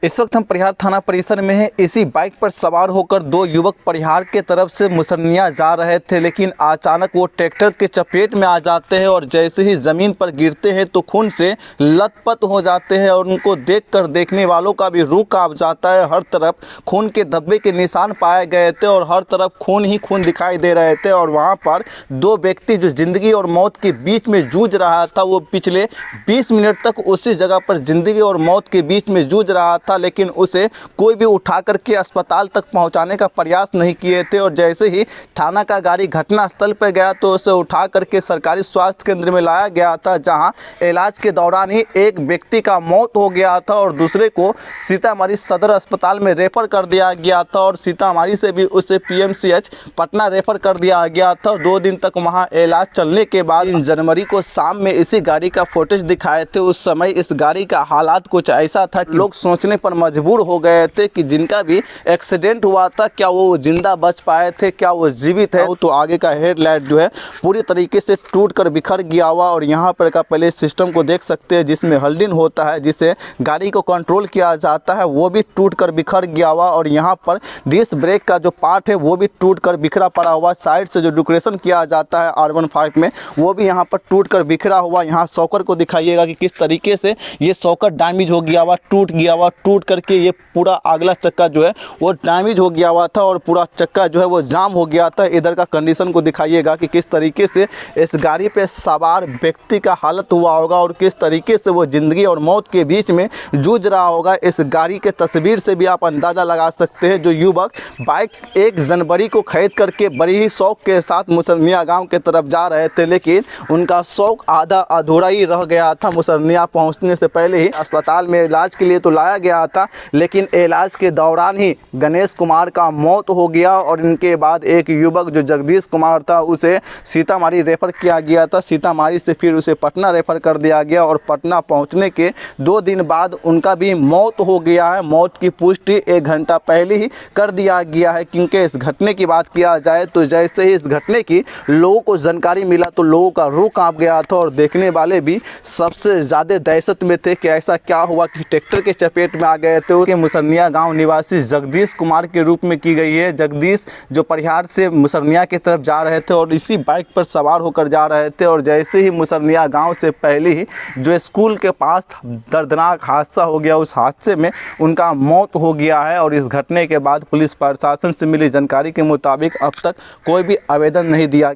इस वक्त हम परिहार थाना परिसर में हैं। इसी बाइक पर सवार होकर दो युवक परिहार के तरफ से मुसन्निया जा रहे थे, लेकिन अचानक वो ट्रैक्टर के चपेट में आ जाते हैं और जैसे ही ज़मीन पर गिरते हैं तो खून से लथपथ हो जाते हैं और उनको देखकर देखने वालों का भी रूह कांप जाता है। हर तरफ खून के धब्बे के निशान पाए गए थे और हर तरफ खून ही खून दिखाई दे रहे थे। और वहाँ पर दो व्यक्ति जो ज़िंदगी और मौत के बीच में जूझ रहा था, वो पिछले 20 मिनट तक उसी जगह पर ज़िंदगी और मौत के बीच में जूझ रहा था, लेकिन उसे कोई भी उठा करके अस्पताल तक पहुंचाने का प्रयास नहीं किए थे। और जैसे ही थाना का गाड़ी घटनास्थल पर गया तो उसे उठा करके सरकारी स्वास्थ्य केंद्र में लाया गया था, जहां इलाज के दौरान ही एक व्यक्ति का मौत हो गया था और दूसरे को सीतामढ़ी सदर अस्पताल में रेफर कर दिया गया था और सीतामढ़ी से भी उसे पीएमसीएच पटना रेफर कर दिया गया था। 2 दिन तक वहां इलाज चलने के बाद 3 जनवरी को शाम में इसी गाड़ी का फुटेज दिखाए थे। उस समय इस गाड़ी का हालात कुछ ऐसा था कि लोग सोचने पर मजबूर हो गए थे कि जिनका भी एक्सीडेंट हुआ था, क्या वो जिंदा बच पाए थे, क्या वो जीवित है। तो आगे का हेडलाइट जो है पूरी तरीके से टूटकर बिखर गया हुआ और यहाँ पर का पहले सिस्टम को देख सकते हैं जिसमें होल्डिंग होता है, जिसे गाड़ी को कंट्रोल किया जाता है, वो भी टूटकर बिखर गया हुआ। और यहाँ पर डिस्क ब्रेक का जो पार्ट है वो भी टूटकर बिखरा पड़ा हुआ। साइड से जो डेकोरेशन किया जाता है R15 में, वो भी यहाँ पर टूटकर बिखरा हुआ। यहाँ शॉकर को दिखाइएगा कि किस तरीके से ये शॉकर डैमेज हो गया हुआ, टूट गया हुआ। टूट करके ये पूरा अगला चक्का जो है वो डैमेज हो गया हुआ था और पूरा चक्का जो है वो जाम हो गया था। इधर का कंडीशन को दिखाइएगा कि किस तरीके से इस गाड़ी पे सवार व्यक्ति का हालत हुआ होगा और किस तरीके से वो ज़िंदगी और मौत के बीच में जूझ रहा होगा। इस गाड़ी के तस्वीर से भी आप अंदाज़ा लगा सकते हैं। जो युवक बाइक 1 जनवरी को खरीद करके बड़ी ही शौक के साथ मुसन्निया गाँव के तरफ जा रहे थे, लेकिन उनका शौक आधा अधूरा ही रह गया था। मुसन्निया पहुँचने से पहले ही अस्पताल में इलाज के लिए तो लाया गया था, लेकिन इलाज के दौरान ही गणेश कुमार का मौत हो गया और इनके बाद एक युवक जो जगदीश कुमार था उसे सीतामढ़ी रेफर किया गया था। सीतामढ़ी से फिर उसे पटना रेफर कर दिया गया और पटना पहुंचने के 2 दिन बाद उनका भी मौत हो गया है। मौत की पुष्टि 1 घंटा पहले ही कर दिया गया है, क्योंकि इस घटने की बात किया जाए तो जैसे ही इस घटने की लोगों को जानकारी मिला तो लोगों का रूह कांप गया था और देखने वाले भी सबसे ज़्यादा दहशत में थे कि ऐसा क्या हुआ कि ट्रैक्टर के चपेट में आ गए थे। उसके मुसन्निया गांव निवासी जगदीश कुमार के रूप में की गई है। जगदीश जो परिहार से मुसन्निया की तरफ जा रहे थे और इसी बाइक पर सवार होकर जा रहे थे और जैसे ही मुसन्निया गांव से पहले ही जो स्कूल के पास दर्दनाक हादसा हो गया, उस हादसे में उनका मौत हो गया है। और इस घटने के बाद पुलिस प्रशासन से मिली जानकारी के मुताबिक अब तक कोई भी आवेदन नहीं दिया।